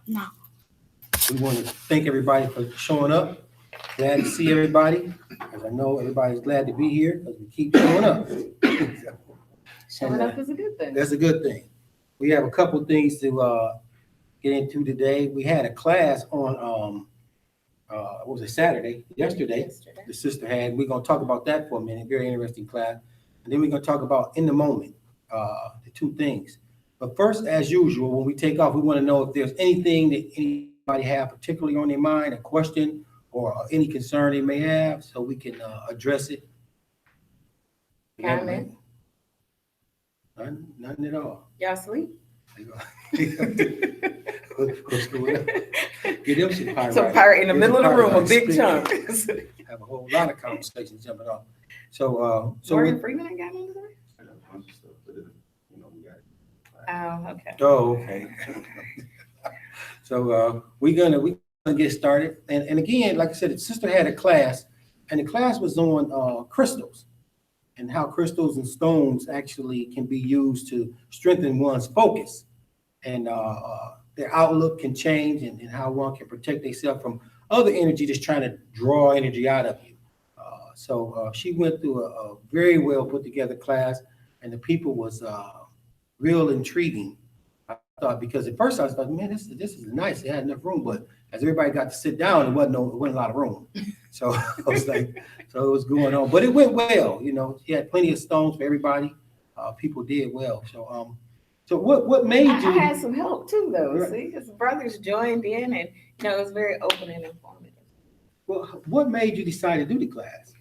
No. We want to thank everybody for showing up. Glad to see everybody, because I know everybody's glad to be here because we keep showing up. Showing up is a good thing. That's a good thing. We have a couple things to get into today. We had a class on what was it, Saturday, yesterday. The sister had. We're gonna talk about that for a minute. Very interesting class. And then we're gonna talk about in the moment, the two things. But first, as usual, when we take off, we want to know if there's anything that anybody have particularly on their mind, a question or any concern they may have, so we can address it. Comment. None at all. Y'all sleep? What's going on? Get them some pie. Some pie in the middle of the room, a big chunk. Have a whole lot of conversations jumping off. So, Morgan Freeman ain't got none today? I got a bunch of stuff, but we got it. Oh, okay. Oh, okay. So we're gonna get started. And again, like I said, the sister had a class, and the class was on crystals and how crystals and stones actually can be used to strengthen one's focus, and their outlook can change, and how one can protect themselves from other energy that's trying to draw energy out of you. So she went through a very well put together class, and the people was real intriguing. I thought, because at first I was like, man, this is nice. They had enough room, but as everybody got to sit down, it wasn't a lot of room. So I was like, so it was going on, but it went well. You know, she had plenty of stones for everybody. People did well. So what made you? I had some help too, though. Right. See, his brothers joined in, and it was very open and informative. Well, what made you decide to do the class?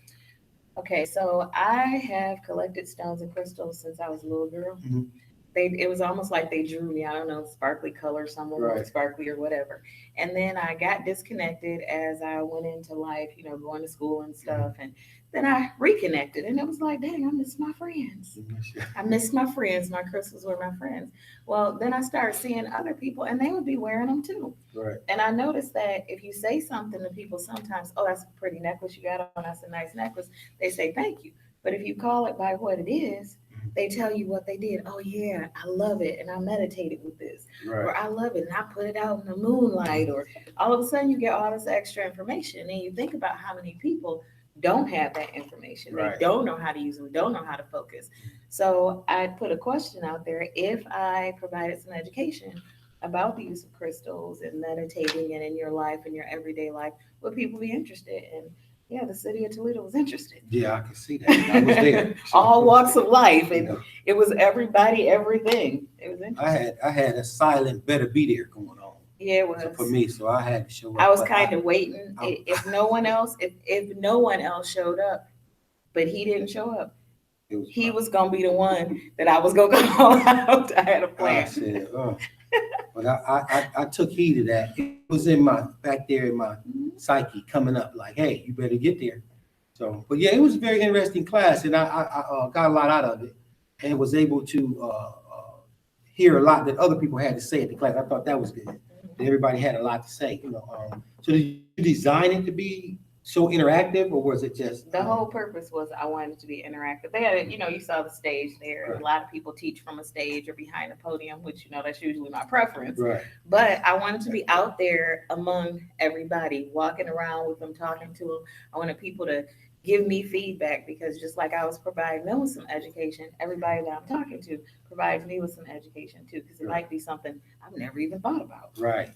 Okay, so I have collected stones and crystals since I was a little girl. Mhm. It was almost like they drew me. I don't know, sparkly color, some were more Right. sparkly or whatever. And then I got disconnected as I went into life, going to school and stuff. And then I reconnected, and it was like, dang, I miss my friends. I missed my friends. My crystals were my friends. Well, then I started seeing other people, and they would be wearing them too. Right. And I noticed that if you say something to people sometimes, oh, that's a pretty necklace you got on, that's a nice necklace, they say thank you. But if you call it by what it is, they tell you what they did. Oh, yeah, I love it. And I meditated with this. Right. Or I love it. And I put it out in the moonlight. Or all of a sudden you get all this extra information. And you think about how many people don't have that information. Right. They don't know how to use them, don't know how to focus. So I put a question out there. If I provided some education about the use of crystals and meditating and in your life and your everyday life, would people be interested? And yeah, the city of Toledo was interested. Yeah, I can see that. I was there. All walks of life, and it was everybody, everything. It was interesting. I had a silent better be there going on. Yeah, it was. For me, so I had to show up. I was kind of waiting. If no one else, if no one else showed up, but he didn't show up, he was gonna be the one that I was gonna call out. I had a plan. I said, but I took heed of that. It was in my back there in my psyche coming up, like, hey, you better get there. So, but yeah, it was a very interesting class, and I got a lot out of it, and was able to hear a lot that other people had to say at the class. I thought that was good. That everybody had a lot to say. So did you design it to be so interactive, or was it just the whole purpose was I wanted it to be interactive? They had, you saw the stage there. Right. A lot of people teach from a stage or behind a podium, which that's usually my preference. right? But I wanted to be out there among everybody, walking around with them, talking to them. I wanted people to give me feedback, because just like I was providing them with some education, everybody that I'm talking to provides me with some education too, because it might be something I've never even thought about. Right.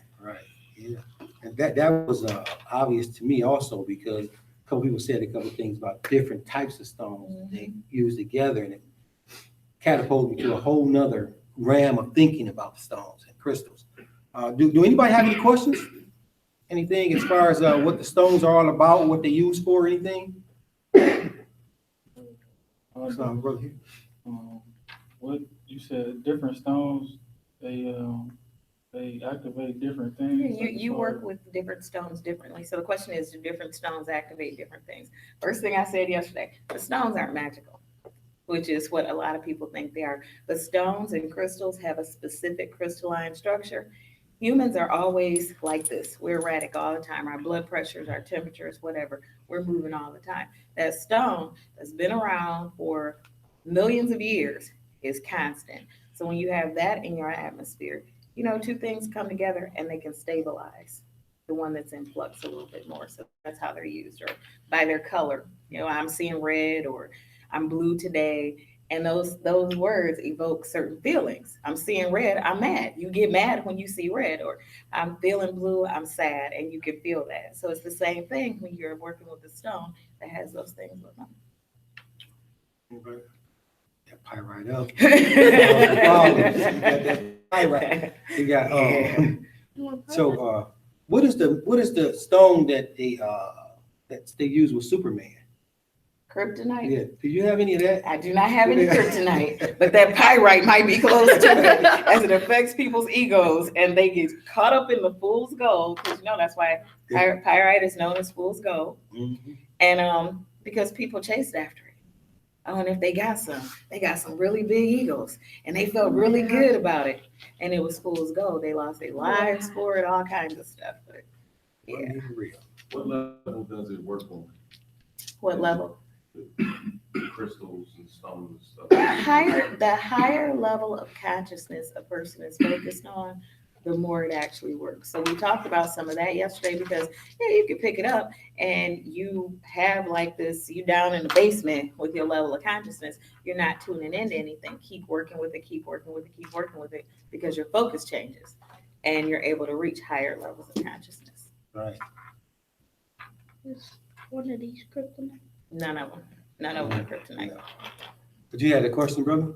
Yeah. And that was obvious to me also, because a couple people said a couple things about different types of stones they use together, and it catapulted me to a whole nother realm of thinking about stones and crystals. Do anybody have any questions? Anything as far as what the stones are all about, what they use for, anything? Brother here. What you said, different stones, they activate different things. You work with different stones differently. So the question is, do different stones activate different things? First thing I said yesterday, the stones aren't magical, which is what a lot of people think they are. But stones and crystals have a specific crystalline structure. Humans are always like this. We're erratic all the time. Our blood pressures, our temperatures, whatever, we're moving all the time. That stone that's been around for millions of years is constant. So when you have that in your atmosphere, you know, two things come together and they can stabilize the one that's in flux a little bit more. So that's how they're used, or by their color. You know, I'm seeing red or I'm blue today. And those words evoke certain feelings. I'm seeing red, I'm mad. You get mad when you see red, or I'm feeling blue, I'm sad, and you can feel that. So it's the same thing when you're working with a stone that has those things with them. Okay. That pyrite up. You got, so, what is the stone that they use with Superman? Kryptonite. Yeah, do you have any of that? I do not have any kryptonite, but that pyrite might be close to it as it affects people's egos and they get caught up in the fool's gold. Because you know that's why pyrite is known as fool's gold. Mm-hmm. And because people chased after it. Oh, and if they got some really big egos and they felt really good about it. And it was fool's gold. They lost their lives for it, all kinds of stuff. But yeah. Real. What level does it work on? What level? Crystals and stones and stuff. The higher level of consciousness a person is focused on, the more it actually works. So we talked about some of that yesterday because you can pick it up and you have like this, you down in the basement with your level of consciousness, you're not tuning into anything. Keep working with it, keep working with it, keep working with it, because your focus changes and you're able to reach higher levels of consciousness. Right. Is one of these kryptonite? None of them are kryptonite. No. But you had a question, brother?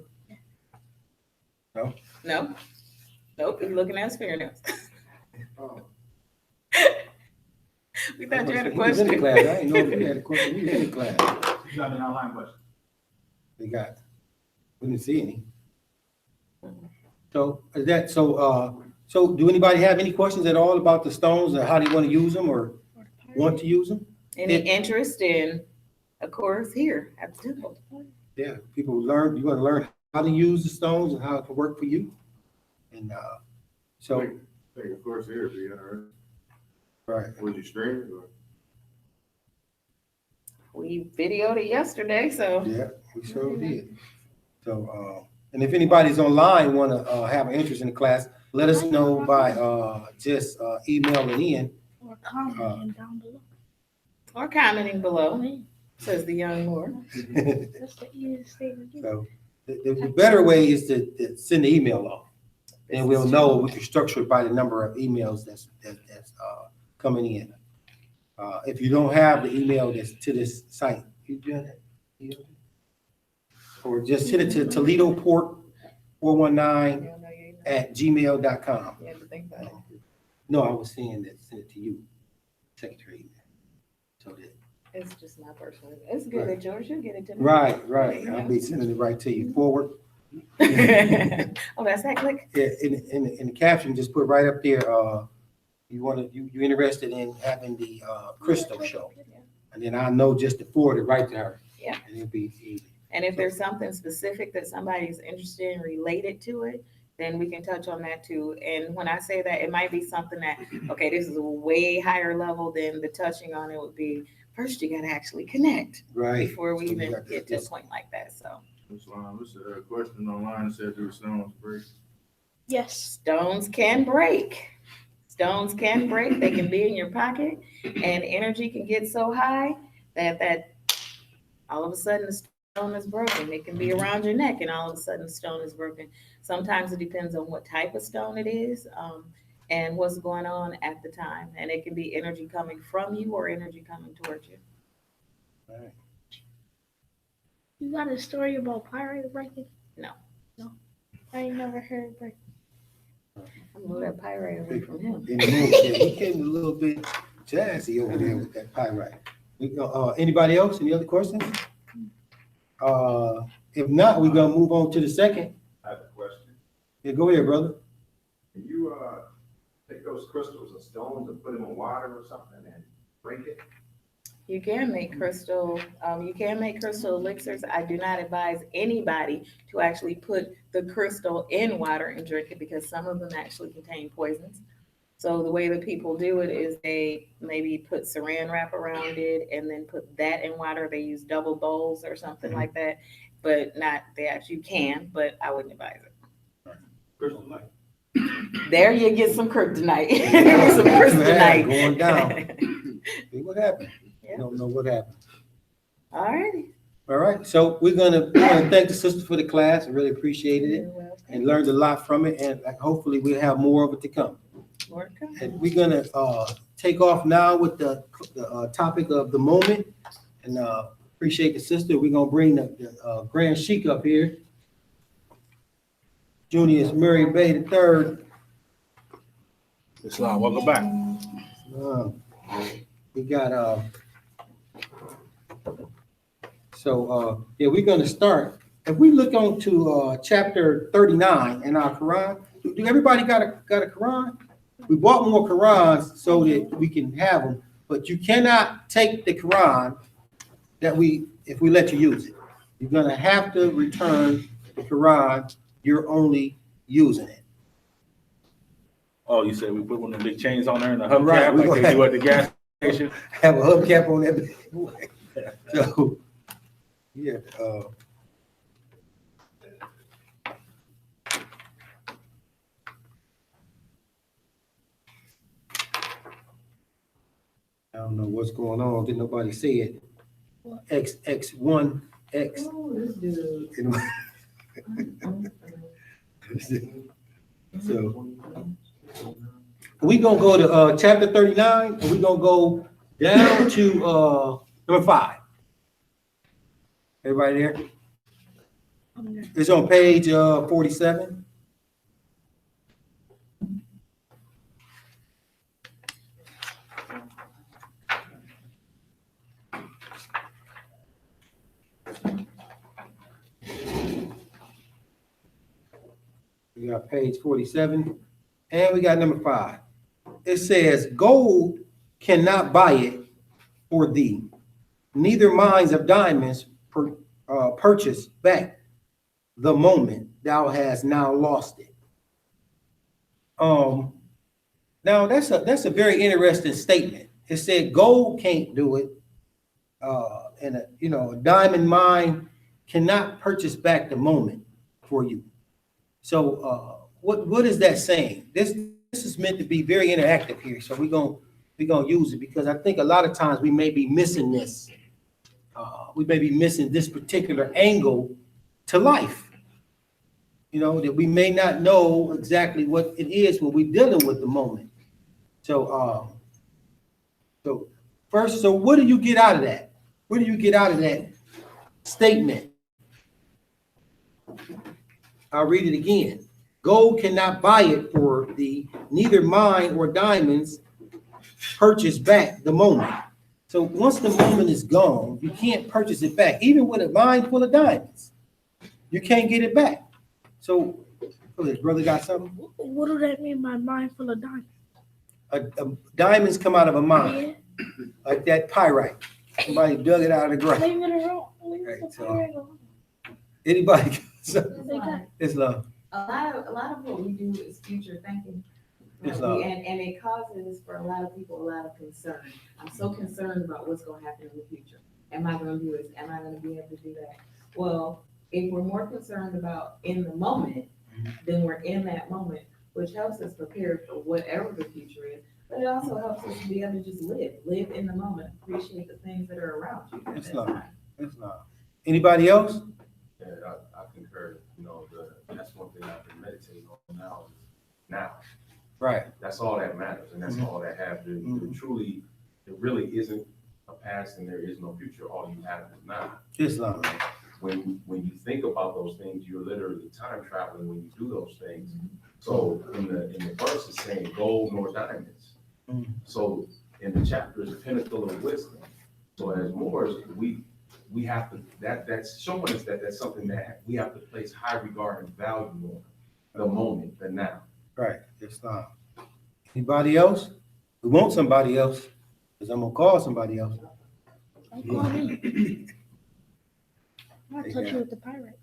No? No? Nope, he's looking at his fingernails. Oh. We thought you had a He was in the question. class. I didn't know if you had a question. He was in the class. You got an online question? We didn't see any. So is that, so do anybody have any questions at all about the stones or how they want to use them or want to use them? Any interest in, of course, here at the temple. Yeah, people learn, you want to learn how to use the stones and how it can work for you. And so, Take a course here, be interesting. right. Would you stream it or? We videoed it yesterday, so Yeah, we sure did. So, and if anybody's online want to have an interest in the class, let us know by just emailing in. Or commenting down below. or commenting below, says the young Lord. That's the easiest thing to do. So the better way is to send the email off. Then we'll know we can structure it by the number of emails that's coming in. If you don't have the email that's to this site, you do that. Or just send it to Toledo Port 419@gmail.com. You have to think about it. No, I was saying that send it to you, secretary. So that. It's just my personal. It's good that George, you'll get it to me. Right. I'll be sending it right to you. Forward. Oh, that's that click. Yeah, in the caption, just put right up there, you're interested in having the crystal show. And then I know just to forward it right to her. Yeah. And it'll be easy. And if there's something specific that somebody's interested in related to it, then we can touch on that too. And when I say that, it might be something that, okay, this is a way higher level than the touching on it would be. First, you got to actually connect Right. before we So even got get to a point like that. So This is a question online that said do stones break? Yes. stones can break. Stones can break. They can be in your pocket, and energy can get so high that all of a sudden the stone is broken. It can be around your neck, and all of a sudden the stone is broken. Sometimes it depends on what type of stone it is, and what's going on at the time. And it can be energy coming from you or energy coming towards you. Right. You got a story about pyrite breaking? No. I ain't never heard break. I'm gonna move that pyrite away from him. In the mood, yeah, he came a little bit jazzy over there with that pyrite. Anybody else? Any other questions? If not, we're gonna move on to the second. I have a question. Yeah, go ahead, brother. Can you take those crystals and stones and put them in water or something and break it? You can make crystal elixirs. I do not advise anybody to actually put the crystal in water and drink it because some of them actually contain poisons. So the way that people do it is they maybe put saran wrap around it and then put that in water. They use double bowls or something like that, but not they actually, you can, but I wouldn't advise it. Kryptonite. There you get some kryptonite. Some Yeah, kryptonite. going down. See what happened? Yeah. You don't know what happened. All righty. All right, so we're gonna thank the sister for the class. I really appreciated it and learned a lot from it, and hopefully we'll have more of it to come. And we're gonna take off now with the topic of the moment, and appreciate the sister. We're gonna bring the Grand Sheik up here. Junius Murray Bay III. Islam, welcome back. We got yeah, we're gonna start. If we look on to chapter 39 in our Quran, do everybody got a Quran? We bought more Qurans so that we can have them, but you cannot take the Quran if we let you use it. You're gonna have to return the Quran. You're only using it. Oh, you said we put one of the big chains on there and the hubcap Right, we like gonna they do at the gas station? Have a hubcap on that. So, yeah. I don't know what's going on. Didn't nobody see it? X1 X. Oh, this dude. So we gonna go to chapter 39, and we gonna go down to number 5. Everybody there? It's on page 47. We got page 47, and we got number 5. It says, gold cannot buy it for thee, neither mines of diamonds purchase back the moment thou hast now lost it. Now that's a very interesting statement. It said gold can't do it, and a diamond mine cannot purchase back the moment for you. So what is that saying? This is meant to be very interactive here. So we're gonna use it because I think a lot of times we may be missing this. We may be missing this particular angle to life. That we may not know exactly what it is when we're dealing with the moment. So first, what do you get out of that? What do you get out of that statement? I'll read it again. Gold cannot buy it for thee, neither mine or diamonds purchase back the moment. So once the moment is gone, you can't purchase it back. Even with a mine full of diamonds, you can't get it back. So, brother got something? What do that mean by mine full of diamonds? Diamonds come out of a mine, like that pyrite. Somebody dug it out of the ground. Leave it alone. Leave Right, the so- pirate alone. Anybody got something? They got- Islam. A lot of what we do is future thinking. Islam. And it causes for a lot of people a lot of concern. I'm so concerned about what's gonna happen in the future. Am I gonna do this? Am I gonna be able to do that? Well, if we're more concerned about in the moment, then we're in that moment, which helps us prepare for whatever the future is. But it also helps us to be able to just live in the moment, appreciate the things that are around you at that Islam. time. Islam. Anybody else? Yeah, I concur, that's one thing I've been meditating on now. Right. That's all that matters, and that's all that have to, truly, there really isn't a past and there is no future, all you have is now. Islam. When you think about those things, you're literally time traveling when you do those things. So in the verse it's saying gold nor diamonds. So in the chapter is the pinnacle of wisdom. So as Moors, we have to, that's showing us that that's something that we have to place high regard and value on, the moment, the now. Right. Islam. Anybody else? We want somebody else, because I'm gonna call somebody else. Don't call me. I'll touch you with the pirate.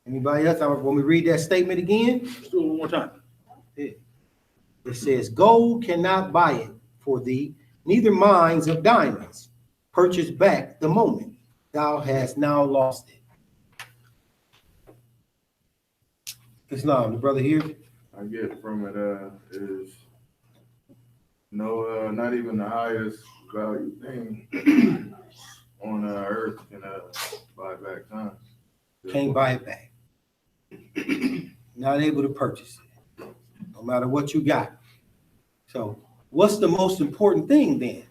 Anybody else? When we read that statement again, Let's do it one more time. it says, gold cannot buy it for thee, neither mines of diamonds purchase back the moment thou hast now lost it. Islam, the brother here. I get from it, is no, not even the highest value thing on earth can buy back time. Can't buy it back. Not able to purchase it, no matter what you got. So what's the most important thing then?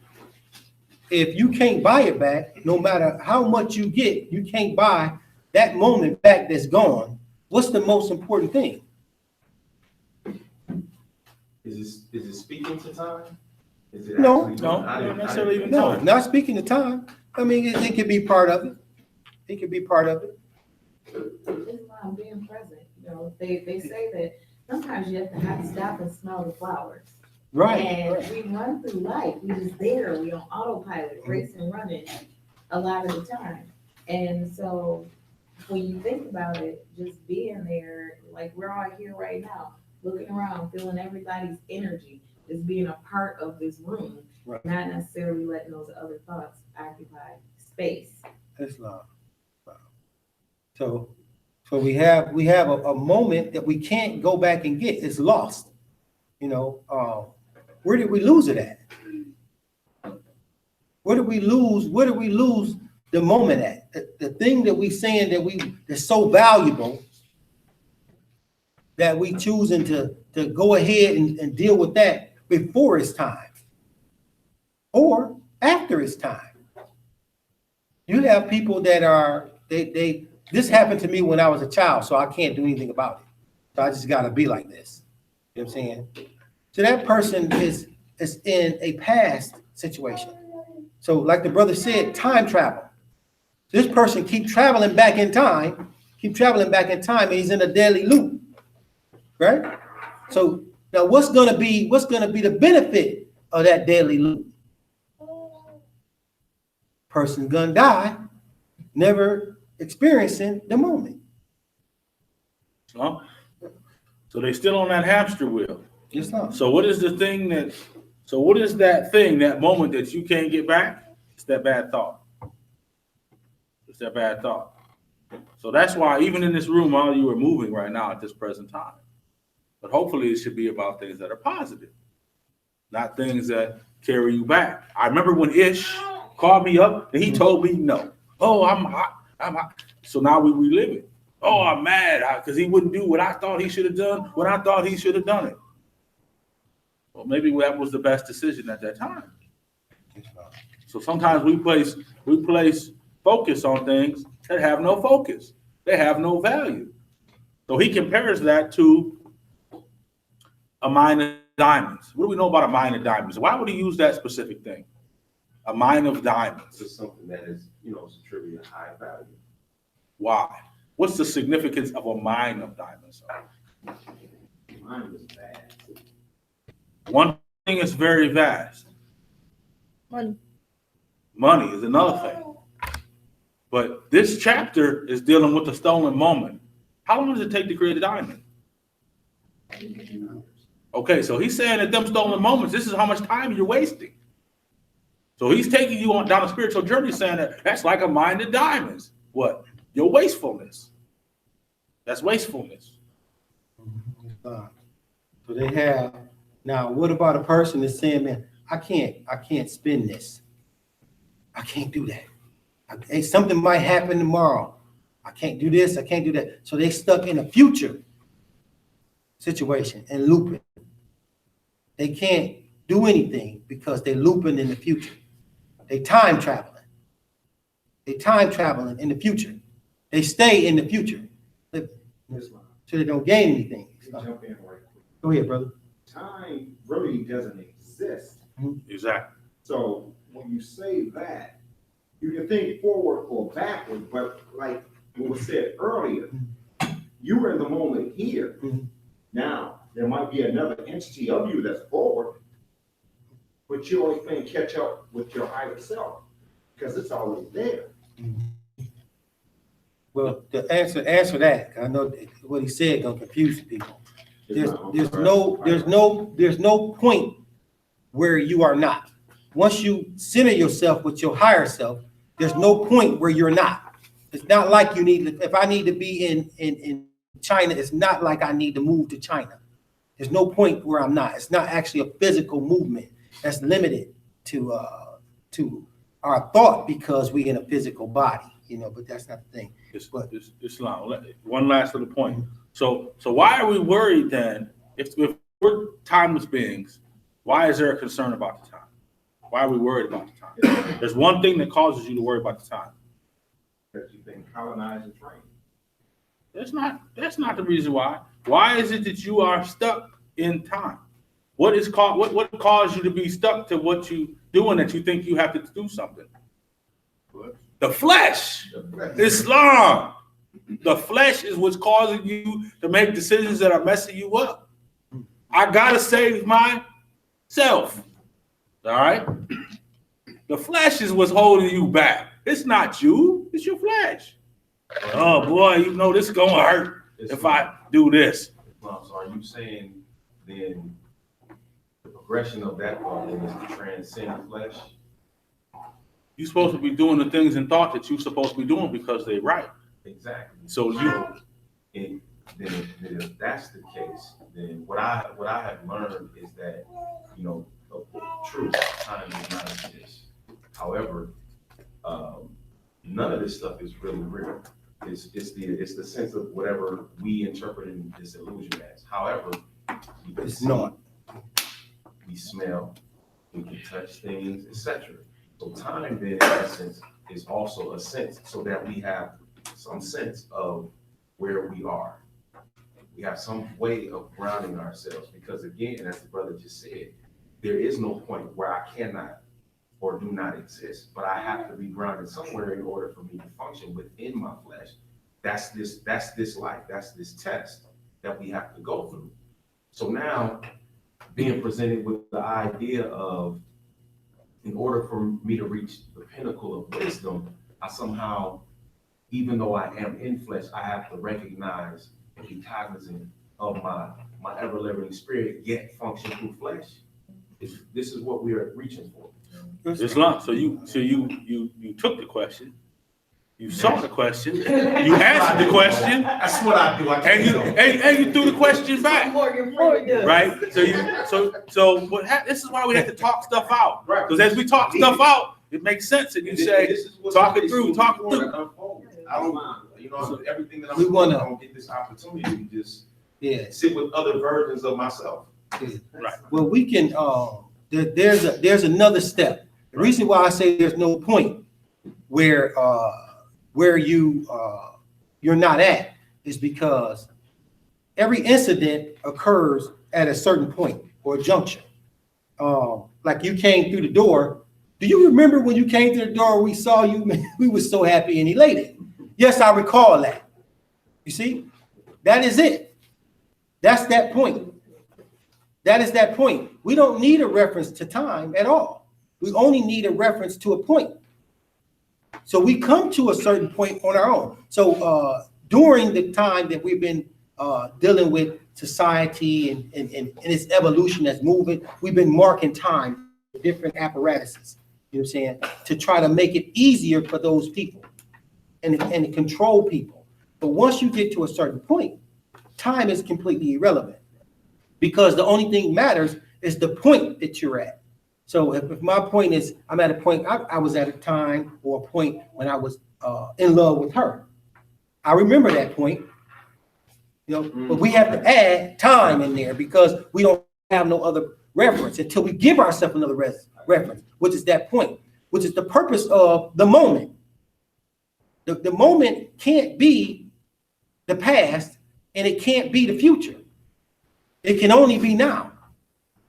If you can't buy it back, no matter how much you get, you can't buy that moment back that's gone. What's the most important thing? Is it speaking to time? Is it No. actually- No, I didn't- not necessarily even No, time. not speaking to time. I mean, it could be part of it. It could be part of it. It's not being present, you know, they say that sometimes you have to stop and smell the flowers. Right. And we run through life, we just there, we on autopilot, racing, running a lot of the time. And so when you think about it, just being there, like we're all here right now, looking around, feeling everybody's energy, just being a part of this room, Right. not necessarily letting those other thoughts occupy space. Islam. Wow. So we have a moment that we can't go back and get. It's lost. You know, where did we lose it at? Where did we lose the moment at? The thing that we saying that's so valuable that we choosing to go ahead and deal with that before it's time or after it's time. You have people that are, this happened to me when I was a child, so I can't do anything about it. So I just gotta be like this. You know what I'm saying? So that person is in a past situation. So like the brother said, time travel. This person keep traveling back in time, and he's in a deadly loop, right? So now what's gonna be the benefit of that deadly loop? Person gonna die, never experiencing the moment. Huh? So they still on that hamster wheel. Just not. So what is that thing, that moment that you can't get back? It's that bad thought. It's that bad thought. So that's why even in this room, all of you are moving right now at this present time. But hopefully it should be about things that are positive, not things that carry you back. I remember when Ish called me up and he told me no. Oh, I'm hot. So now we relive it. Oh, I'm mad because he wouldn't do what I thought he should have done when I thought he should have done it. Well, maybe that was the best decision at that time. So sometimes we place focus on things that have no focus. They have no value. So he compares that to a mine of diamonds. What do we know about a mine of diamonds? Why would he use that specific thing? A mine of diamonds. It's something that is, it's a trivia high value. Why? What's the significance of a mine of diamonds? Mine is bad. One thing is very vast. Money. Money is another thing. But this chapter is dealing with the stolen moment. How long does it take to create a diamond? Okay, so he's saying that them stolen moments, this is how much time you're wasting. So he's taking you down a spiritual journey saying that that's like a mine of diamonds. What? Your wastefulness. That's wastefulness. So they have, now what about a person that's saying, man, I can't spend this. I can't do that. Hey, something might happen tomorrow. I can't do this, I can't do that. So they stuck in a future situation and looping. They can't do anything because they're looping in the future. They time traveling. They time traveling in the future. They stay in the future. So they don't gain anything. Jump in right quick. Go ahead, brother. Time really doesn't exist. Exactly. So when you say that, you can think forward or backward, but like what was said earlier, you were in the moment here. Mhm. Now, there might be another entity of you that's forward, but you're only playing catch up with your higher self because it's already there. Well, the answer that, I know what he said gonna confuse people. There's no point where you are not. Once you center yourself with your higher self, there's no point where you're not. It's not like you need, if I need to be in China, it's not like I need to move to China. There's no point where I'm not. It's not actually a physical movement that's limited to our thought because we're in a physical body, but that's not the thing. Islam. One last little point. So why are we worried then? If we're timeless beings, why is there a concern about the time? Why are we worried about the time? There's one thing that causes you to worry about the time. Because you've been colonized and trained. That's not the reason why. Why is it that you are stuck in time? What caused you to be stuck to what you doing that you think you have to do something? The flesh. Islam. The flesh is what's causing you to make decisions that are messing you up. I gotta save myself. All right? The flesh is what's holding you back. It's not you, it's your flesh. Oh boy, this is gonna hurt if I do this. So are you saying then the progression of that thought is to transcend flesh? You're supposed to be doing the things in thought that you're supposed to be doing because they're right. Exactly. So then if that's the case, then what I have learned is that, truth, time does not exist. However, none of this stuff is really real. It's the sense of whatever we interpret in this illusion as. However, we can It's see, not. we smell, we can touch things, etc. So time then, in essence, is also a sense, so that we have some sense of where we are. We have some way of grounding ourselves, because again, as the brother just said, there is no point where I cannot or do not exist, but I have to be grounded somewhere in order for me to function within my flesh. That's this life, that's this test that we have to go through. So now, being presented with the idea of, in order for me to reach the pinnacle of wisdom, I somehow, even though I am in flesh, I have to recognize and be cognizant of my ever-living spirit, yet function through flesh. This is what we are reaching for. Islam. So you took the question, you saw the question, you answered the question, That's what I do. and you threw the question back. Morgan Freeman does. Right? So this is why we have to talk stuff out. Because as we talk stuff out, it makes sense. And you say, talk it through. I don't mind. Everything that I'm doing, I don't get this opportunity to just sit with other versions of myself. Right. Well, we can, there's another step. The reason why I say there's no point where you're not at is because every incident occurs at a certain point or juncture. Like you came through the door. Do you remember when you came through the door, we saw you, we were so happy and elated? Yes, I recall that. You see, that is it. That's that point. That is that point. We don't need a reference to time at all. We only need a reference to a point. So we come to a certain point on our own. So during the time that we've been dealing with society and its evolution that's moving, we've been marking time with different apparatuses, you know what I'm saying, to try to make it easier for those people and to control people. But once you get to a certain point, time is completely irrelevant, because the only thing matters is the point that you're at. So if my point is, I'm at a point, I was at a time or a point when I was in love with her. I remember that point, but we have to add time in there because we don't have no other reference until we give ourselves another reference, which is that point, which is the purpose of the moment. The moment can't be the past and it can't be the future. It can only be now.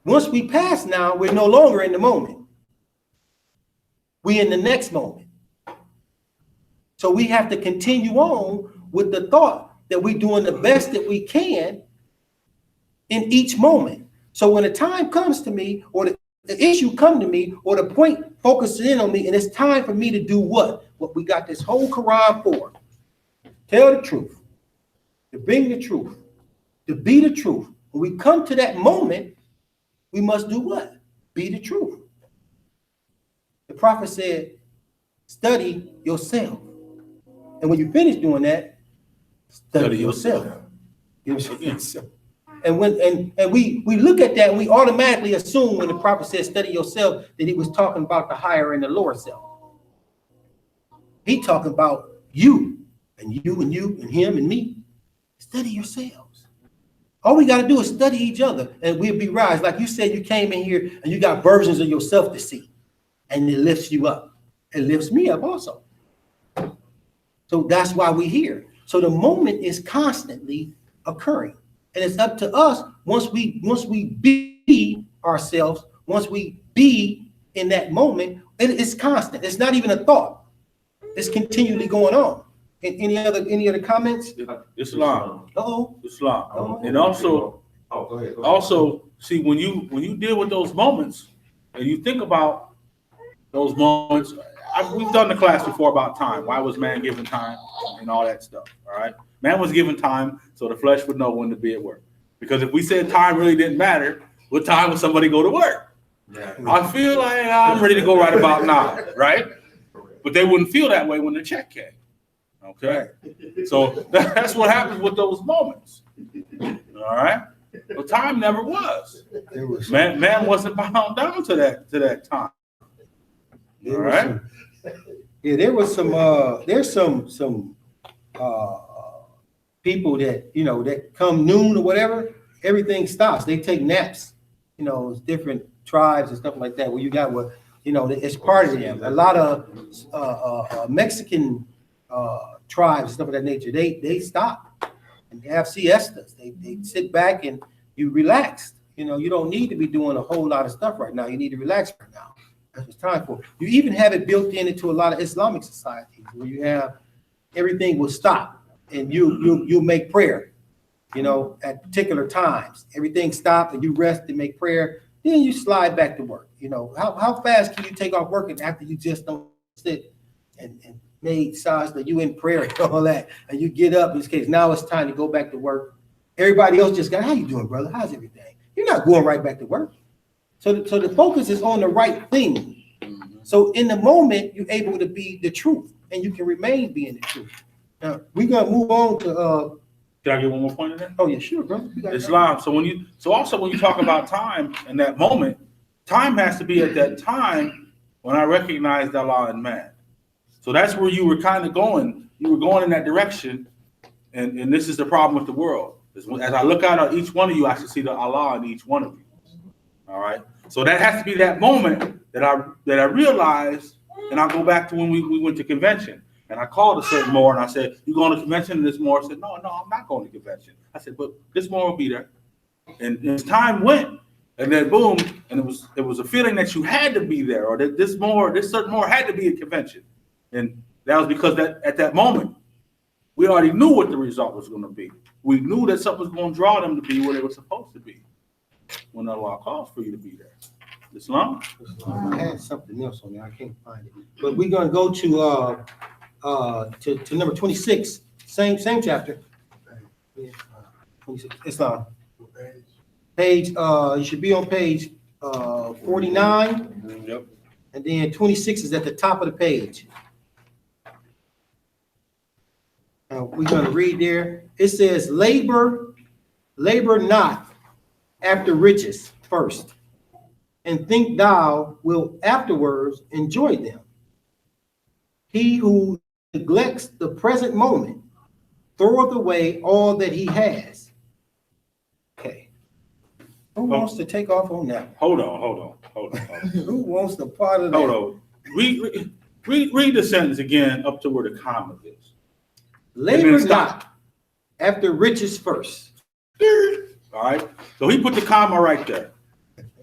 Once we pass now, we're no longer in the moment. We're in the next moment. So we have to continue on with the thought that we're doing the best that we can in each moment. So when the time comes to me, or the issue come to me, or the point focuses in on me, and it's time for me to do what we got this whole Quran for. Tell the truth, to bring the truth, to be the truth. When we come to that moment, we must do what? Be the truth. The prophet said, study yourself. And when you finish doing that, study yourself. You know what I'm saying? So, and we look at that and we automatically assume when the prophet says study yourself that he was talking about the higher and the lower self. He talking about you and you and you and him and me. Study yourselves. All we got to do is study each other and we'll be rise. Like you said, you came in here and you got versions of yourself to see and it lifts you up. It lifts me up also. So that's why we're here. So the moment is constantly occurring. And it's up to us once we be ourselves, once we be in that moment, it's constant. It's not even a thought. It's continually going on. Any other comments? Islam. Uh-oh. Islam. Oh. And also, Oh, go ahead. also, see, when you deal with those moments and you think about those moments, we've done the class before about time. Why was man given time and all that stuff? All right. Man was given time so the flesh would know when to be at work. Because if we said time really didn't matter, what time would somebody go to work? Yeah. I feel like I'm ready to go right about now, right? But they wouldn't feel that way when the check came. Okay. So that's what happens with those moments. All right. But time never was. Man wasn't bound down to that time. All right. Yeah, there's some people that, that come noon or whatever, everything stops. They take naps, it's different tribes and stuff like that, where you got it's part of them. A lot of Mexican tribes and stuff of that nature, they stop and they have siestas. They sit back and you relax. You don't need to be doing a whole lot of stuff right now. You need to relax right now. That's what it's time for. You even have it built into a lot of Islamic societies where you have everything will stop and you make prayer, at particular times. Everything stops and you rest and make prayer. Then you slide back to work. How fast can you take off working after you just don't sit and made signs that you in prayer and all that, and you get up in this case, now it's time to go back to work. Everybody else just got, how you doing, brother? How's everything? You're not going right back to work. So the focus is on the right thing. So in the moment, you're able to be the truth and you can remain being the truth. Now we're gonna move on to Can I get one more point in there? oh yeah, sure, bro. Islam. So when you talk about time and that moment, time has to be at that time when I recognized Allah and man. So that's where you were kind of going. You were going in that direction, and this is the problem with the world. As I look out at each one of you, I should see the Allah in each one of you. All right. So that has to be that moment that I realized, and I'll go back to when we went to convention. And I called a certain Moore and I said, "You going to convention?" And this Moore said, No, I'm not going to convention. I said, "But this Moore will be there." And as time went, and then boom, and it was a feeling that you had to be there, or that this certain Moore had to be at convention. And that was because that at that moment, we already knew what the result was going to be. We knew that something was going to draw them to be where they were supposed to be when Allah calls for you to be there. Islam? I had something else on there. I can't find it. But we're gonna go to number 26, same chapter. 26, Islam. Page, you should be on page 49. Yep. And then 26 is at the top of the page. We're gonna read there. It says, labor not after riches first, and think thou wilt afterwards enjoy them. He who neglects the present moment throweth away all that he has. Okay. Who wants to take off on that? Hold on. Who wants the part of that? Hold on. Read the sentence again up to where the comma is. Labor not after riches first. All right. So he put the comma right there.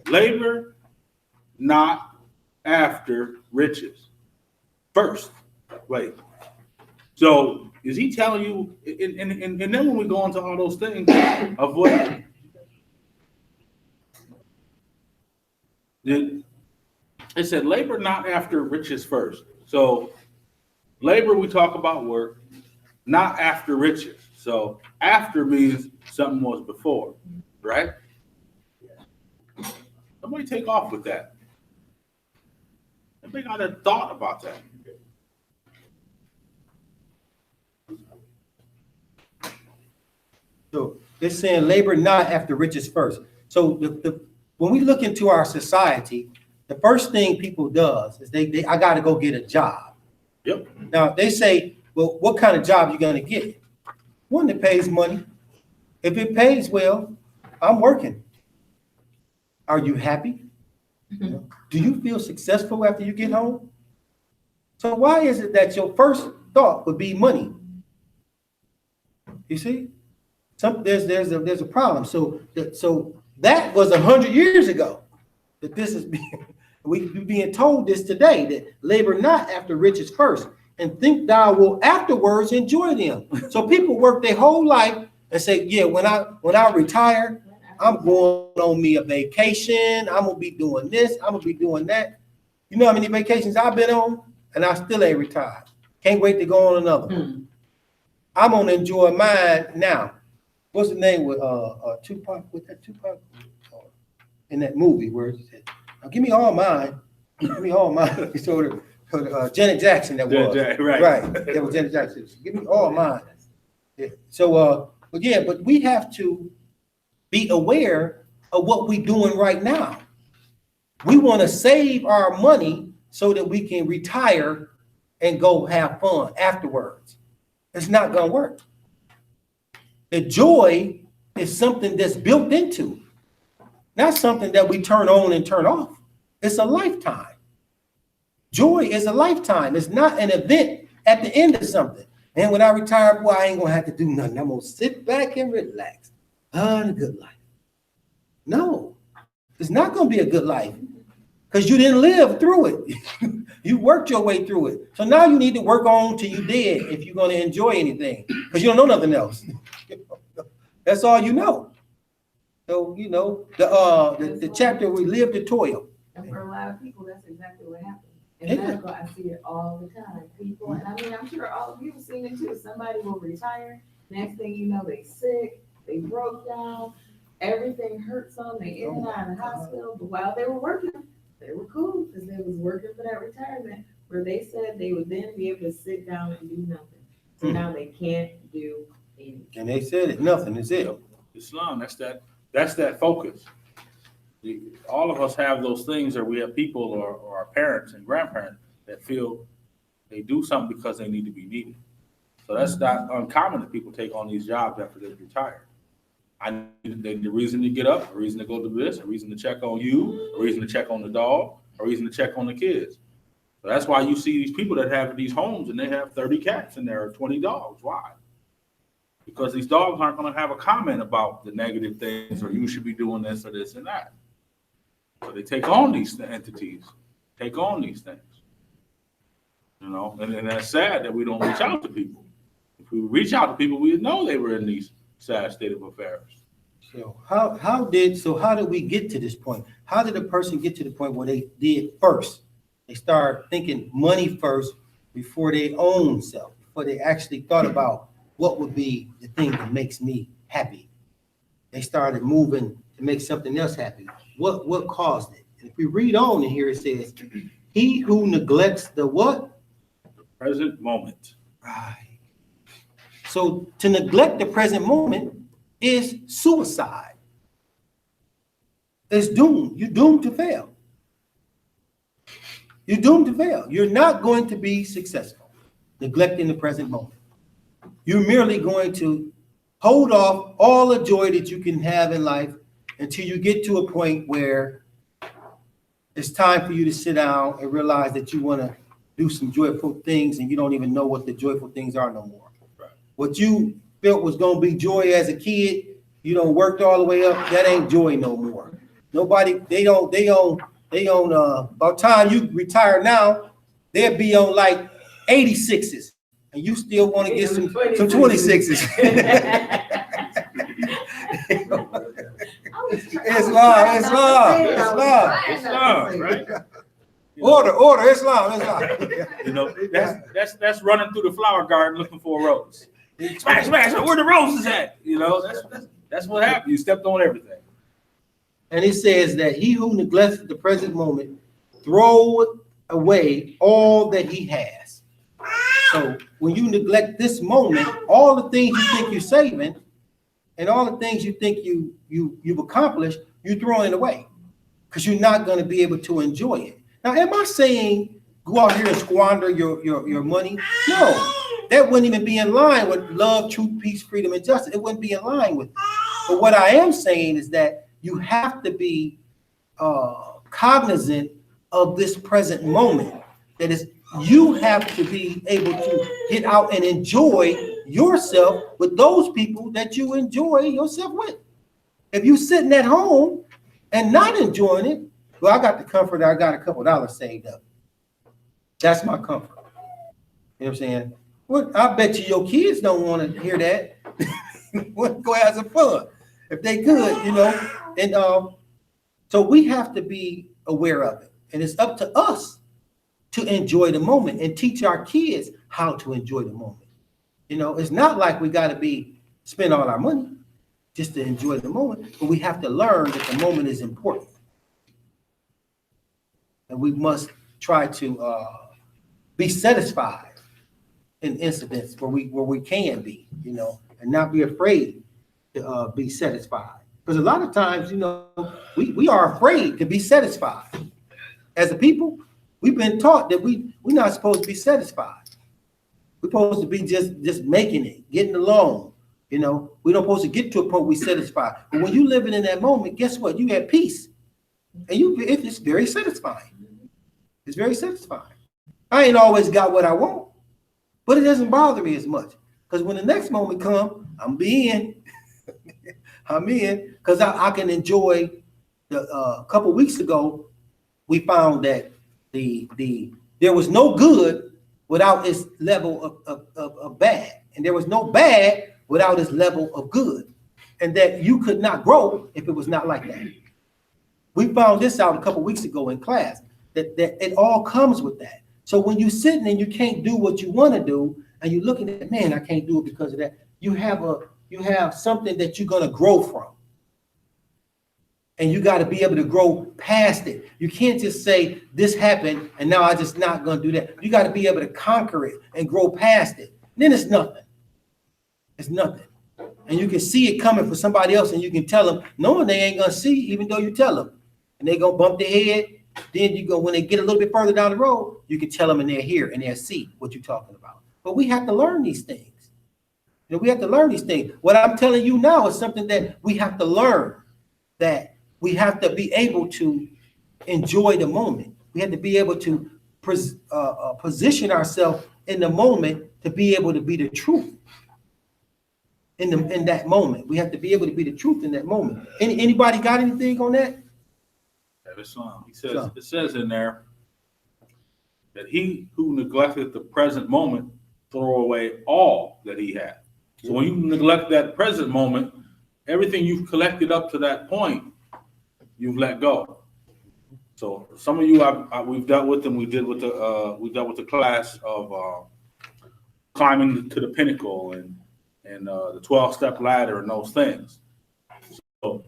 Labor not after riches first. Wait. So is he telling you? And then when we go into all those things of what it said, labor not after riches first. So labor, we talk about work, not after riches. So after means something was before, right? Somebody take off with that. Somebody got a thought about that. So It's saying labor not after riches first. So when we look into our society, the first thing people does is I got to go get a job. Yep. Now they say, well, what kind of job you gonna get? One that pays money. If it pays well, I'm working. Are you happy? Do you feel successful after you get home? So why is it that your first thought would be money? You see, there's a problem. So that was 100 years ago. That this is we being told this today, that labor not after riches first, and think thou will afterwards enjoy them. So people work their whole life and say, yeah, when I retire, I'm going on me a vacation. I'm gonna be doing this. I'm gonna be doing that. You know how many vacations I've been on, and I still ain't retired. Can't wait to go on another one. I'm gonna enjoy mine now. What's the name with Tupac? With that Tupac in that movie where he said, now give me all mine. Give me all mine. So Janet Jackson that was. Right. That was Janet Jackson. Give me all mine. Yeah. So but we have to be aware of what we're doing right now. We want to save our money so that we can retire and go have fun afterwards. It's not gonna work. The joy is something that's built into, not something that we turn on and turn off. It's a lifetime. Joy is a lifetime. It's not an event at the end of something. And when I retire, boy, I ain't gonna have to do nothing. I'm gonna sit back and relax. The good life. No, it's not gonna be a good life because you didn't live through it. You worked your way through it. So now you need to work on till you dead if you're gonna enjoy anything, because you don't know nothing else. That's all you know. So the chapter we live to toil. And for a lot of people, that's exactly what happens. In Yeah. medical, I see it all the time. People, and I mean, I'm sure all of you have seen it too. Somebody will retire. Next thing you know, they sick, they broke down, everything hurts them, they in and out of the hospital. But while they were working, they were cool because they was working for that retirement where they said they would then be able to sit down and do nothing. So now they can't do anything. And they said it, nothing is it. Islam, that's that focus. All of us have those things, or we have people or our parents and grandparents that feel they do something because they need to be needed. So that's not uncommon that people take on these jobs after they've retired. The reason to get up, a reason to go to this, a reason to check on you, a reason to check on the dog, a reason to check on the kids. So that's why you see these people that have these homes and they have 30 cats in there or 20 dogs. Why? Because these dogs aren't going to have a comment about the negative things or you should be doing this or this and that. So they take on these entities, take on these things. And that's sad that we don't reach out to people. If we reach out to people, we know they were in these sad state of affairs. So how did we get to this point? How did a person get to the point where they did first? They started thinking money first before their own self, before they actually thought about what would be the thing that makes me happy. They started moving to make something else happy. What caused it? And if we read on in here, it says, he who neglects the what? The present moment. Right. So to neglect the present moment is suicide. It's doomed. You're doomed to fail. You're doomed to fail. You're not going to be successful neglecting the present moment. You're merely going to hold off all the joy that you can have in life until you get to a point where it's time for you to sit down and realize that you want to do some joyful things and you don't even know what the joyful things are no more. Right. What you felt was going to be joy as a kid, you don't worked all the way up, that ain't joy no more. Nobody, they on about time you retire now, they'll be on like 86s and you still want to get some 26s. Islam, right? Order, Islam. That's running through the flower garden looking for a rose. Smash, where the roses at? That's what happened. You stepped on everything. And it says that he who neglects the present moment throw away all that he has. So when you neglect this moment, all the things you think you're saving, and all the things you think you've accomplished, you're throwing it away because you're not going to be able to enjoy it. Now, am I saying go out here and squander your money? No, that wouldn't even be in line with love, truth, peace, freedom, and justice. It wouldn't be in line with it. But what I am saying is that you have to be cognizant of this present moment. That is, you have to be able to get out and enjoy yourself with those people that you enjoy yourself with. If you're sitting at home and not enjoying it, well, I got the comfort that I got a couple dollars saved up. That's my comfort. You know what I'm saying? Well, I bet you your kids don't want to hear that. Want to go have some fun if they could, you know. And so we have to be aware of it, and it's up to us to enjoy the moment and teach our kids how to enjoy the moment. You know, it's not like we got to spend all our money just to enjoy the moment, but we have to learn that the moment is important, and we must try to be satisfied in incidents where we can be, you know, and not be afraid to be satisfied. Because a lot of times, you know, we are afraid to be satisfied. As a people, we've been taught that we're not supposed to be satisfied. We're supposed to be just making it, getting along. You know, we don't supposed to get to a point we're satisfied. But when you living in that moment, guess what? You have peace, and it's very satisfying. It's very satisfying. I ain't always got what I want, but it doesn't bother me as much because when the next moment comes, I'm in, because I can enjoy a couple weeks ago. We found that there was no good without its level of bad, and there was no bad without its level of good, and that you could not grow if it was not like that. We found this out a couple weeks ago in class, that it all comes with that. So when you're sitting and you can't do what you want to do, and you're looking at, man, I can't do it because of that, you have something that you're going to grow from. And you got to be able to grow past it. You can't just say this happened and now I'm just not going to do that. You got to be able to conquer it and grow past it. Then it's nothing. It's nothing. And you can see it coming for somebody else, and you can tell them, knowing they ain't going to see, even though you tell them. And they going to bump their head. Then you go, when they get a little bit further down the road, you can tell them and they'll hear and they'll see what you're talking about. But we have to learn these things. You know, we have to learn these things. What I'm telling you now is something that we have to learn, that we have to be able to enjoy the moment. We have to be able to position ourselves in the moment to be able to be the truth in that moment. We have to be able to be the truth in that moment. Anybody got anything on that? He says, it says in there that he who neglected the present moment throw away all that he had. So when you neglect that present moment, everything you've collected up to that point, you've let go. So some of you we've dealt with, and we dealt with the class of climbing to the pinnacle and the 12-step ladder and those things. So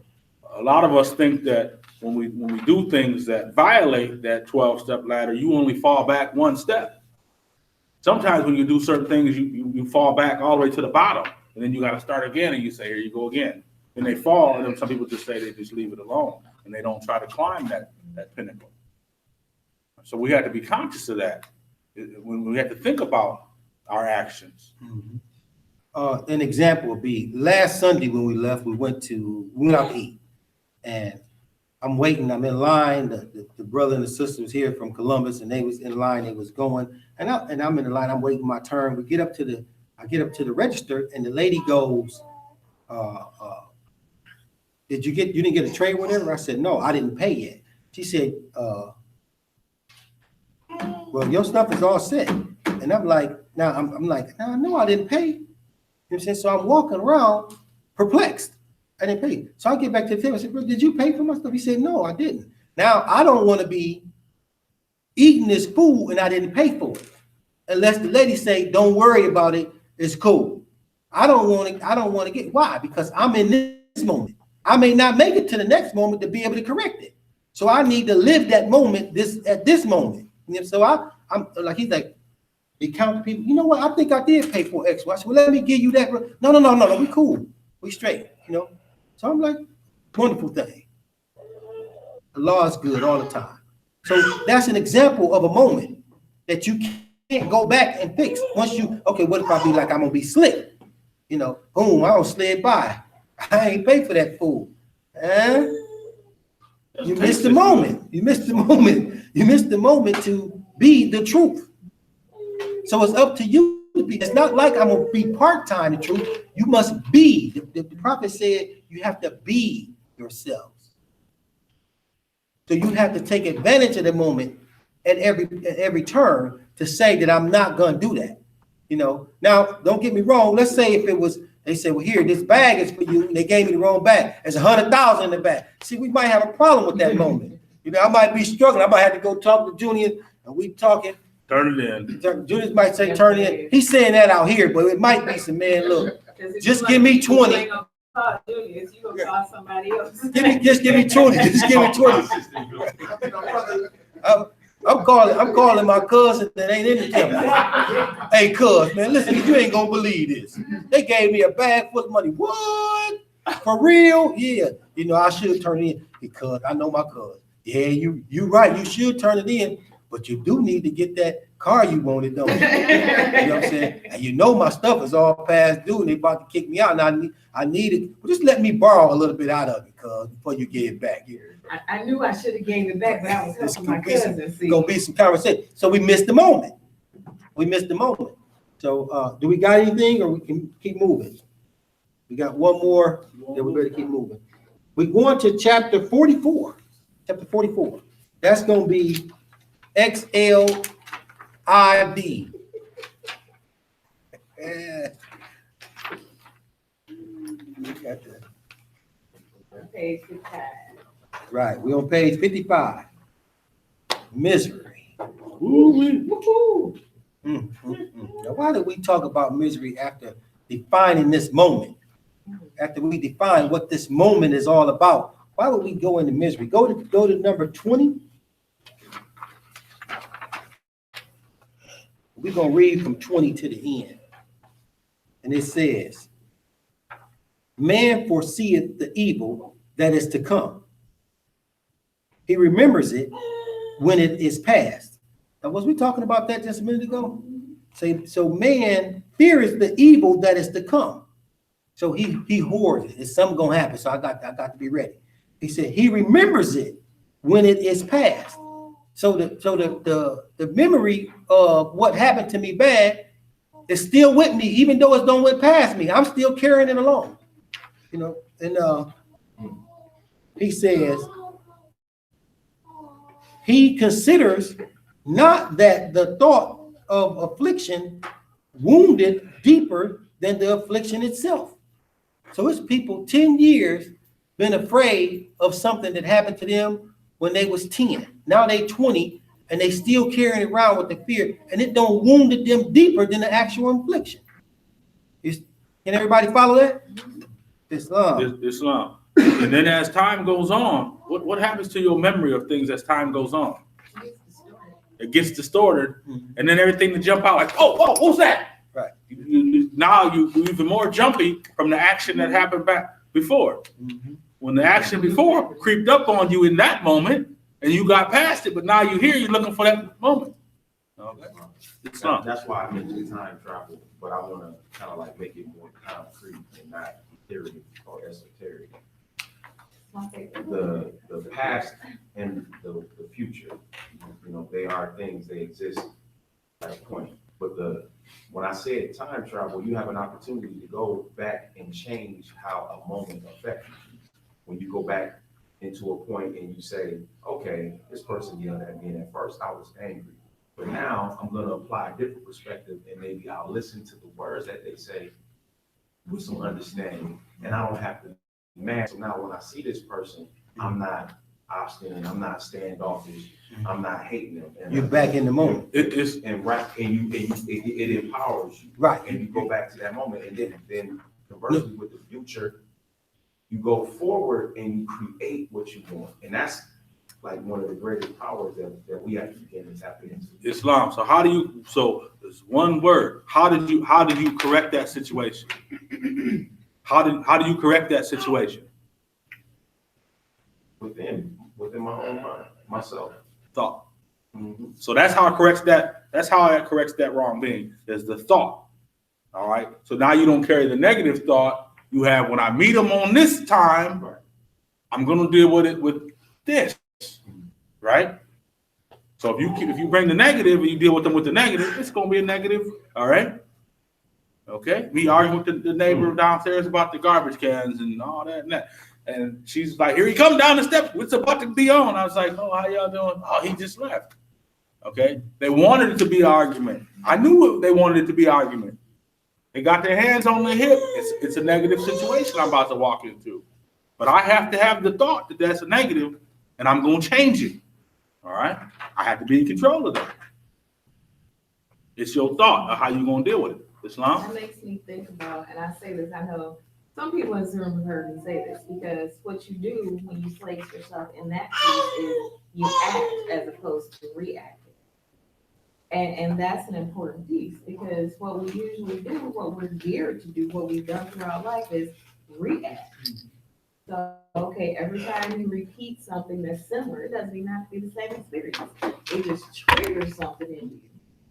a lot of us think that when we do things that violate that 12-step ladder, you only fall back one step. Sometimes when you do certain things, you fall back all the way to the bottom, and then you got to start again, and you say, here you go again. And they fall, and then some people just say they just leave it alone, and they don't try to climb that pinnacle. So we have to be conscious of that when we have to think about our actions. Mm-hmm. An example would be last Sunday when we left, we went out to eat, and I'm waiting. I'm in line. The brother and the sister was here from Columbus, and they was in line. They was going, and I'm in the line. I'm waiting my turn. I get up to the register, and the lady goes, you didn't get a tray or whatever? I said, no, I didn't pay yet. She said, well, your stuff is all set. And I'm like, no, I didn't pay. You know what I'm saying? So I'm walking around perplexed. I didn't pay. So I get back to the table. I said, bro, did you pay for my stuff? He said, no, I didn't. Now, I don't want to be eating this food and I didn't pay for it. Unless the lady say, don't worry about it. It's cool. I don't want to get, why? Because I'm in this moment. I may not make it to the next moment to be able to correct it. So I need to live that moment at this moment. And so I'm like, he's like, he counted people. You know what? I think I did pay for X. I said, well, let me give you that. No, we cool. We straight. You know what you know. So I'm like, wonderful thing. The law is good all the time. So that's an example of a moment that you can't go back and fix. Once you, okay, what if I be like, I'm gonna be slick? You know, boom, I don't slid by. I ain't pay for that fool. Huh? You missed the moment. You missed the moment. You missed the moment to be the truth. So it's up to you to be. It's not like I'm gonna be part-time the truth. You must be. The prophet said you have to be yourselves. So you have to take advantage of the moment at every turn to say that I'm not gonna do that. You know. Now, don't get me wrong. Let's say if it was, they said, well, here, this bag is for you, and they gave me the wrong bag. There's 100,000 in the bag. See, we might have a problem with that moment. You know, I might be struggling. I might have to go talk to Junior, and we talking. Turn it in. Junior might say, turn it in. He's saying that out here, but it might be some, man, look, just give me 20. Just give me 20. Just give me 20. I'm calling my cousin that ain't in the temple. Hey, cuz, man, listen, you ain't gonna believe this. They gave me a bag full of money. What? For real? Yeah. You know, I should turn it in because I know my cuz. Yeah, you right. You should turn it in, but you do need to get that car you wanted, don't you? You know what I'm saying? And you know my stuff is all past due and they about to kick me out. And I need it. Well, just let me borrow a little bit out of it, cuz, before you get it back here. I knew I should have gave it back, but I was helping my cousin. See, gonna be some conversation. So we missed the moment. We missed the moment. So do we got anything, or we can keep moving? We got one more. Yeah, we better keep moving. We're going to chapter 44. Chapter 44. That's gonna be XLIV. Got that. page 55. Right, we're on page 55. Misery. Woo-hoo. Now, why did we talk about misery after defining this moment? After we define what this moment is all about, why would we go into misery? Go to number 20. We're gonna read from 20 to the end. And it says, man foreseeth the evil that is to come. He remembers it when it is past. Now, was we talking about that just a minute ago? So man fears the evil that is to come. So he hoards it. It's something gonna happen. So I got to be ready. He said he remembers it when it is past. So the memory of what happened to me bad is still with me, even though it's done went past me. I'm still carrying it along. You know, and he says he considers not that the thought of affliction wounded deeper than the affliction itself. So it's people 10 years been afraid of something that happened to them when they was 10. Now they 20 and they still carrying it around with the fear, and it don't wounded them deeper than the actual infliction. Can everybody follow that? Islam. Islam. And then as time goes on, what happens to your memory of things as time goes on? It gets distorted, and then everything to jump out like, oh, what's that? Right. Now you're even more jumpy from the action that happened back before. Mm-hmm. When the action before creeped up on you in that moment, and you got past it, but now you're here, you're looking for that moment. Okay. Islam. That's why I mentioned time travel, but I want to kind of like make it more concrete and not theory or esoteric. The past and the future, you know, they are things, they exist at a point. But when I said time travel, you have an opportunity to go back and change how a moment affects you. When you go back into a point and you say, okay, this person yelled at me, and at first I was angry, but now I'm going to apply a different perspective, and maybe I'll listen to the words that they say with some understanding, and I don't have to be mad. So now when I see this person, I'm not obstinate, I'm not standoffish, I'm not hating them. And You're back in the moment. It empowers you. Right. And you go back to that moment, and then conversely with the future, you go forward and you create what you want. And that's like one of the greatest powers that we have to begin to tap into. Islam. So there's one word. How did you correct that situation? How do you correct that situation? Within my own mind, myself. Thought. Mhm. So that's how it corrects that. That's how it corrects that wrong being. Is the thought. All right. So now you don't carry the negative thought you have. When I meet them on this time, Right. I'm going to deal with it with this. Right. So if you bring the negative and you deal with them with the negative, it's going to be a negative. All right. Okay. Me arguing with the neighbor downstairs about the garbage cans and all that and that. And she's like, here he comes down the steps. What's about to be on? I was like, oh, how y'all doing? Oh, he just left. Okay. They wanted it to be an argument. I knew they wanted it to be an argument. They got their hands on the hip. It's a negative situation I'm about to walk into. But I have to have the thought that that's a negative and I'm going to change it. All right. I have to be in control of that. It's your thought of how you're going to deal with it. Islam? That makes me think about, and I say this, I know some people in this room have heard me say this, because what you do when you place yourself in that piece is you act as opposed to reacting. And that's an important piece, because what we usually do, what we're geared to do, what we've done throughout life is react. So, okay, every time you repeat something that's similar, it doesn't even have to be the same experience. It just triggers something in you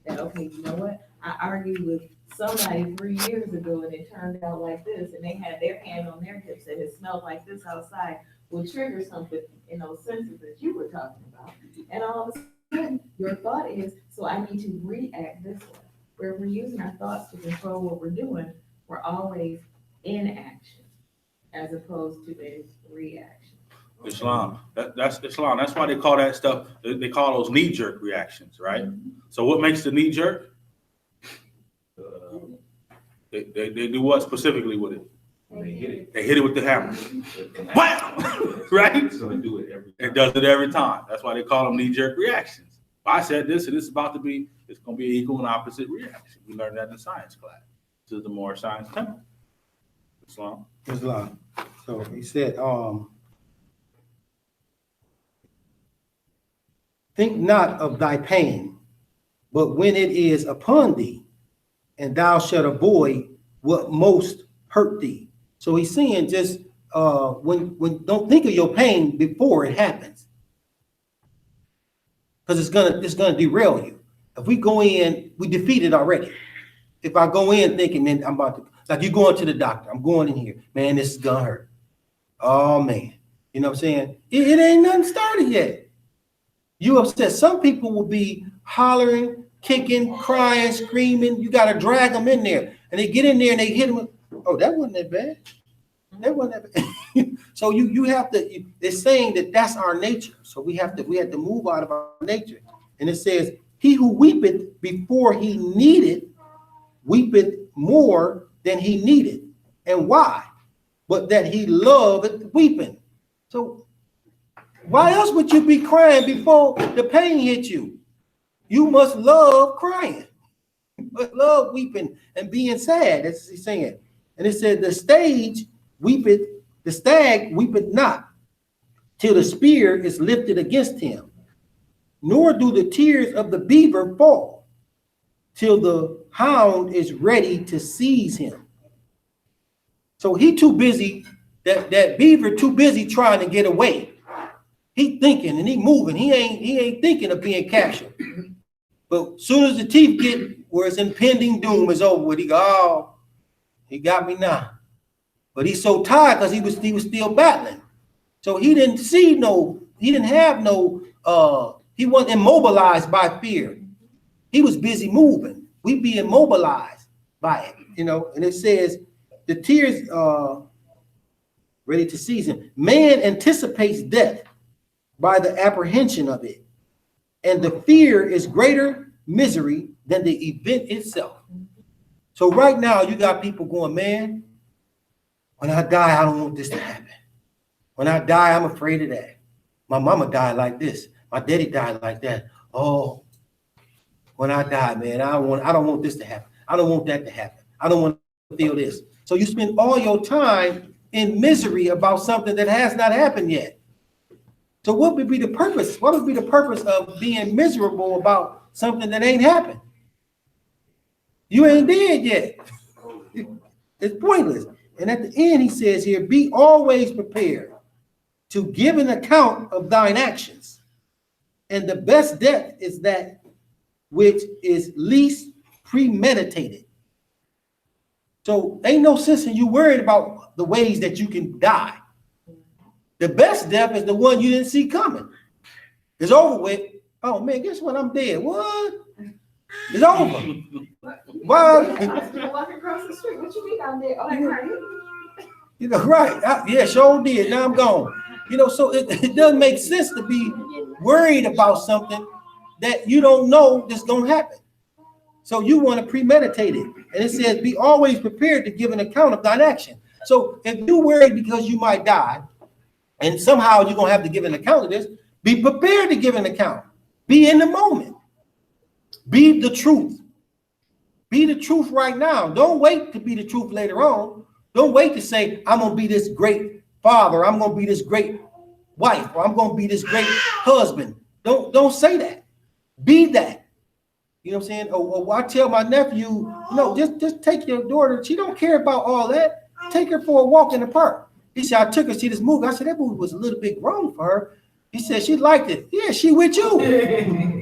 that, okay, you know what? I argued with somebody 3 years ago and it turned out like this, and they had their hand on their hips and it smelled like this outside, will trigger something in those senses that you were talking about. And all of a sudden, your thought is, so I need to react this way. Where we're using our thoughts to control what we're doing, we're always in action as opposed to in reaction. Islam. That's Islam. That's why they call that stuff, they call those knee-jerk reactions, right? So what makes the knee-jerk? They do what specifically with it? They hit it. They hit it with the hammer. Wow! Right? It's gonna do it every time. It does it every time. That's why they call them knee-jerk reactions. If I said this and it's about to be, it's going to be an equal and opposite reaction. We learned that in science class. This is the more science temple. Islam. Islam. So he said, think not of thy pain, but when it is upon thee, and thou shalt avoid what most hurt thee. So he's saying just when don't think of your pain before it happens, because it's gonna derail you. If we go in, we defeated already. If I go in thinking, man, I'm about to, like you going to the doctor, I'm going in here, man, this is gonna hurt. Oh man, you know what I'm saying? It ain't nothing started yet. You upset. Some people will be hollering, kicking, crying, screaming. You got to drag them in there. And they get in there and they hit them. Oh, that wasn't that bad. That wasn't that bad. So you have to, they're saying that that's our nature. So we have to move out of our nature. And it says, he who weepeth before he needed, weepeth more than he needed. And why? But that he loveth weeping. So why else would you be crying before the pain hit you? You must love crying. You must love weeping and being sad. That's what he's saying. And it said, the stag weepeth not till the spear is lifted against him, nor do the tears of the beaver fall till the hound is ready to seize him. So he too busy, that beaver too busy trying to get away. He thinking and he moving. He ain't thinking of being captured. But as soon as the teeth get where it's impending doom is over with, he go, oh, he got me now. But he's so tired because he was still battling. So he didn't he wasn't immobilized by fear. He was busy moving. We be immobilized by it, you know. And it says the tears ready to seize him. Man anticipates death by the apprehension of it, and the fear is greater misery than the event itself. So right now you got people going, man, when I die, I don't want this to happen. When I die, I'm afraid of that. My mama died like this. My daddy died like that. Oh, when I die, man, I don't want this to happen. I don't want that to happen. I don't want to feel this. So you spend all your time in misery about something that has not happened yet. So what would be the purpose? What would be the purpose of being miserable about something that ain't happened? You ain't dead yet. It's pointless. And at the end, he says here, be always prepared to give an account of thine actions. And the best death is that which is least premeditated. So ain't no sense in you worried about the ways that you can die. The best death is the one you didn't see coming. It's over with. Oh man, guess what? I'm dead. What? It's over. Well, Walking across the street, what you mean I'm there? Oh, you know, right? Yeah, sure did. Now I'm gone. You know, so it doesn't make sense to be worried about something that you don't know that's gonna happen. So you want to premeditate it. And it says, be always prepared to give an account of thine action. So if you're worried because you might die, and somehow you're gonna have to give an account of this, be prepared to give an account. Be in the moment. Be the truth. Be the truth right now. Don't wait to be the truth later on. Don't wait to say, I'm gonna be this great father, I'm gonna be this great wife, or I'm gonna be this great husband. Don't say that. Be that. You know what I'm saying? Or I tell my nephew, no, just take your daughter. She don't care about all that. Take her for a walk in the park. He said, I took her to see this movie. I said, that movie was a little bit grown for her. He said, she liked it. Yeah, she with you.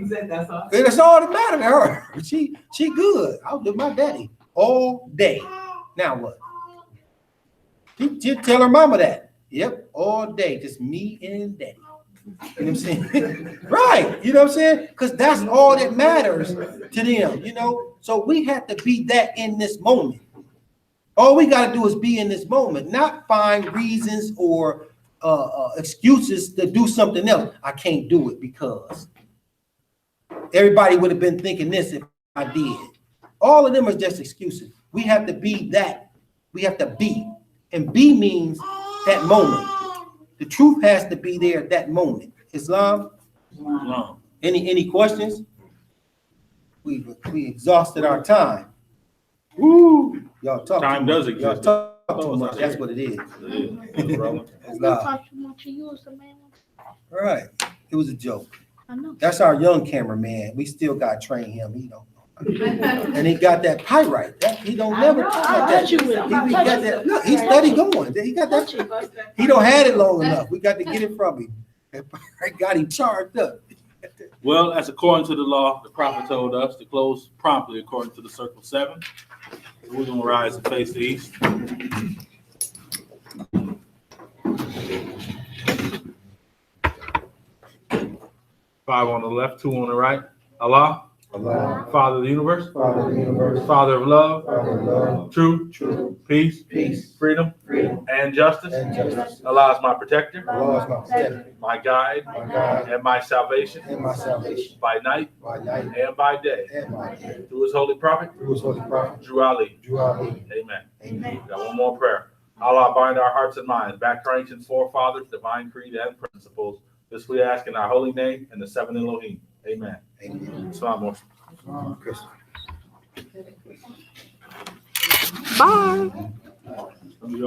That's all. That's all that mattered to her. She good. I was with my daddy all day. Now what? She tell her mama that. Yep, all day, just me and daddy. You know what I'm saying? Right. You know what I'm saying? Because that's all that matters to them, you know? So we have to be that in this moment. All we got to do is be in this moment, not find reasons or excuses to do something else. I can't do it because everybody would have been thinking this if I did. All of them are just excuses. We have to be that. We have to be. And be means that moment. The truth has to be there at that moment. Islam? No. Any questions? We exhausted our time. Woo! Y'all talk Time too much. does exist. Y'all talk too much. That's what it is. I'm Islam. not talking much of you as a man. All right. It was a joke. I know. That's our young cameraman. We still got to train him. He don't know. And he got that pyrite. He don't never talk like that. He got that. Look, he's steady going. He got that. He don't had it long enough. We got to get it from him. That pyrite got him charged up. Well, as according to the law, the prophet told us to close promptly according to the circle 7. We're going to rise and face the east. 5 on the left, 2 on the right. Allah, Allah, Father of the universe, Father of the universe, Father of love, Father of love, truth, peace, freedom, and justice. and justice. Allah is my protector, Allah is my protector, my guide, my God, and my salvation and my salvation by night by night and by day. and by day. Through his holy prophet, Through his holy prophet, Drew Ali. Drew Ali. Amen. Amen. Got one more prayer. Allah, bind our hearts and minds back to our ancient forefathers, divine creed, and principles. This we ask in our holy name and the 7 Elohim. Amen. Amen. Assalamu alaikum. Chris. Bye.